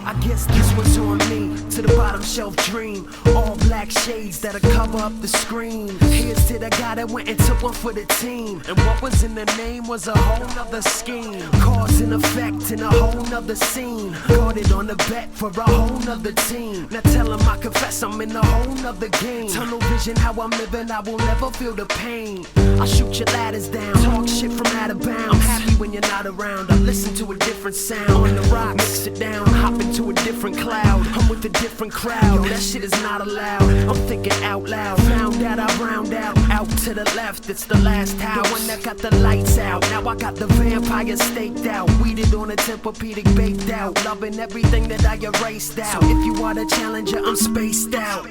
I guess this was on me, to the bottom shelf dream. All black shades that'll cover up the screen. Here's to the guy that went and took one for the team. And what was in the name was a whole nother scheme. Cause and effect in a whole nother scene. Guarded on the bet for a whole nother team. Now tell him I confess I'm in a whole nother game. Tunnel vision how I'm living, I will never feel the pain. I shoot your ladders down, talk shit from out of bounds. I'm happy when you're not around, I listen to a different sound. On the rock, mix it down, hop into a different cloud. I'm with a different crowd, yo, that shit is not allowed. I'm thinking out loud, found out I round out. Out to the left, it's the last house, the one that got the lights out. Now I got the vampire staked out, weeded on a Tempur-Pedic baked out. Loving everything that I erased out. So if you are the challenger, I'm spaced out.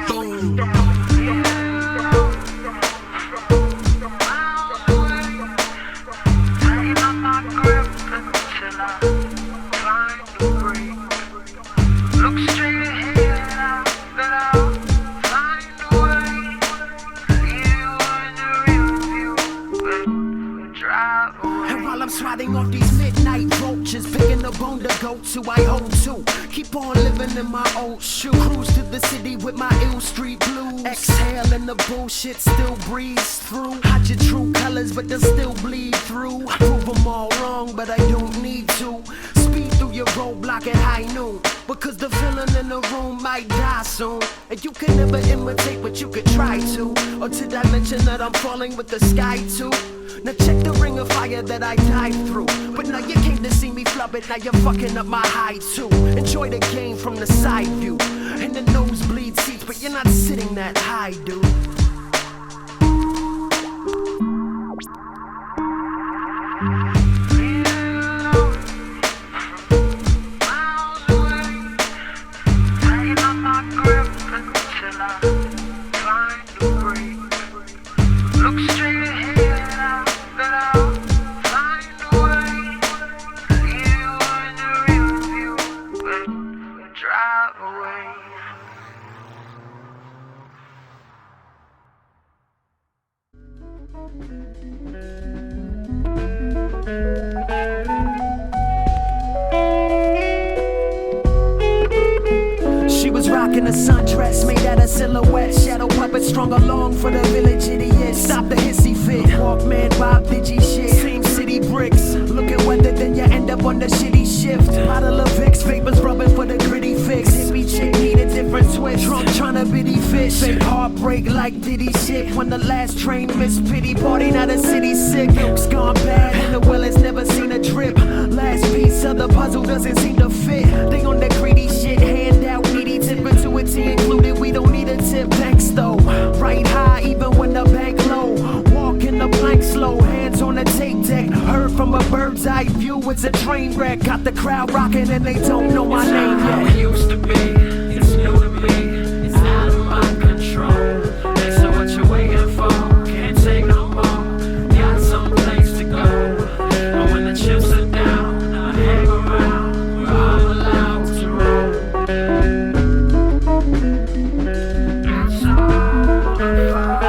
Boom. Swatting off these midnight roaches, picking a bone to go to, I hold to. Keep on living in my old shoe. Cruise to the city with my ill street blues. Exhale and the bullshit still breathes through. Hide your true colors, but they'll still bleed through. Prove them all wrong, but I don't need to. Speed through your roadblock at high noon, because the feeling in the room might die soon. And you can never imitate, but you could try to. Or did I mention that I'm falling with the sky too? Now check the ring of fire that I dive through. But now you came to see me flub it, now you're fucking up my high too. Enjoy the game from the side view, and the nosebleed seats, but you're not sitting that high, dude. She was rocking a sundress made out of silhouette. Shadow puppet strung along for the village idiots. Stop the hissy fit, Walkman, Bob Digi shit. Same city bricks, looking weathered, then you end up on the shitty shift. Bottle of Vicks, vapors rubbing for the gritty fix. Hippie chick need a different twist. Drunk tryna biddy fish. Fake heartbreak like Diddy shit. When the last train missed pity party, now the city's sick. Milk's gone bad and the well has never seen a drip. Last piece of the puzzle doesn't seem to fit. They on that greedy shit, hand out needy tip gratuity included. We don't need a tip. Thanks though, right high even when the bank low. Walk in the blank slow, hands on the tape deck. Heard from a bird's eye view, it's a train wreck. Got the crowd rocking and they don't know my name yet. It used to be, it's new to me, it's out of my control. And so what you waiting for? Can't take no more. Got some place to go. But when the chips are down, I hang around where I'm allowed to roll. It's all fire.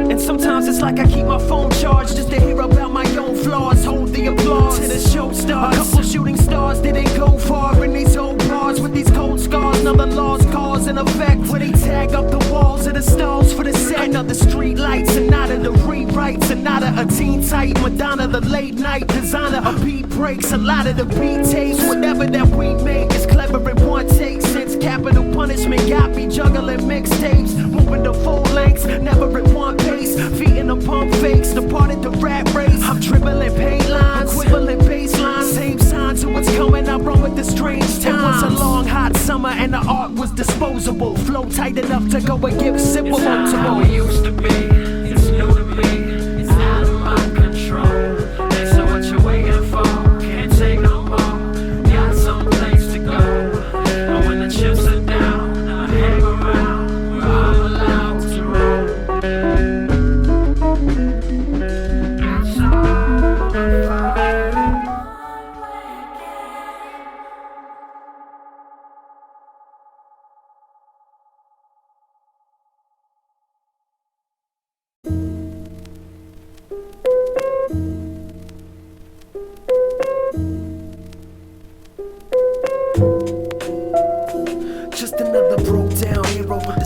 And sometimes it's like I keep my phone charged just to hear about my own flaws. Hold the applause to the show stars. A couple shooting stars didn't go far in these old bars with these cold scars. Another lost cause in effect where they tag up the walls of the stalls for the set. Another street lights, and not of the rewrites, and not a teen type Madonna, the late night designer. A beat breaks, a lot of the beat tapes. Whatever that we make is clever in one take. Since capital punishment got me juggling mixtapes, moving to full lengths, never at one pace. Feet in the pump fakes, departed the rat race. I'm dribbling paint lines, equivalent baselines. Same signs of what's coming, I run with the strange time. It was a long hot summer and the art was disposable. Flow tight enough to go and give simple It's not how multiple. it used to be.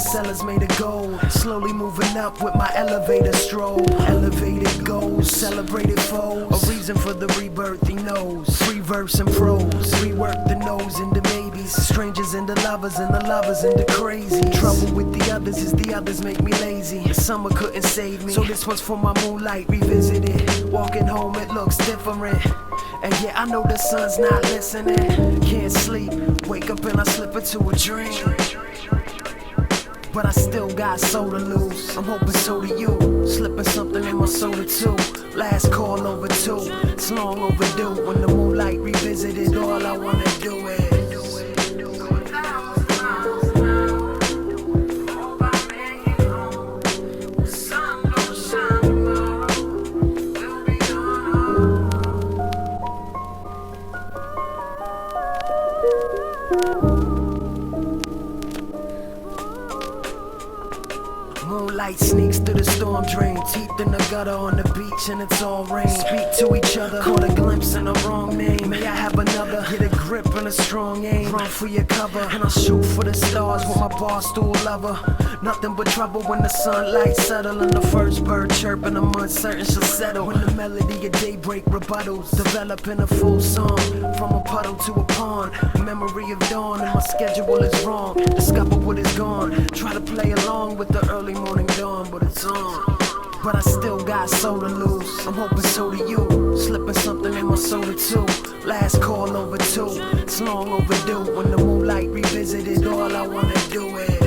sellers made of gold. Slowly moving up with my elevator stroll. Elevated goals, celebrated foes. A reason for the rebirth, he knows. Free verse and prose. Rework the nose into maybes. Strangers into lovers and the lovers into crazy. Trouble with the others is the others make me lazy. The summer couldn't save me, so this one's for my moonlight revisited. Walking home, it looks different. And yeah, I know the sun's not listening. Can't sleep, wake up and I slip into a dream. But I still got soul to lose. I'm hoping so do you. Slipping something in my soda too. Last call over two. It's long overdue. When the moonlight revisited, all I wanna do is moonlight sneaks through the storm drain. Teeth in the gutter on the beach and it's all rain. Speak to each other, caught a glimpse in the wrong name. May I have another? Get a grip and a strong aim. Run for your cover and I'll shoot for the stars with my bar stool lover. Nothing but trouble when the sunlight settle and the first bird chirping. I'm uncertain she'll settle. When the melody of daybreak rebuttals, developing a full song. From a puddle to a pond, memory of dawn and my schedule is wrong. Discover what is gone. Try to play along with the early morning dawn, but it's on. But I still got soul to lose. I'm hoping so do you. Slipping something in my soda too. Last call over two. It's long overdue. When the moonlight revisited, all I wanna do is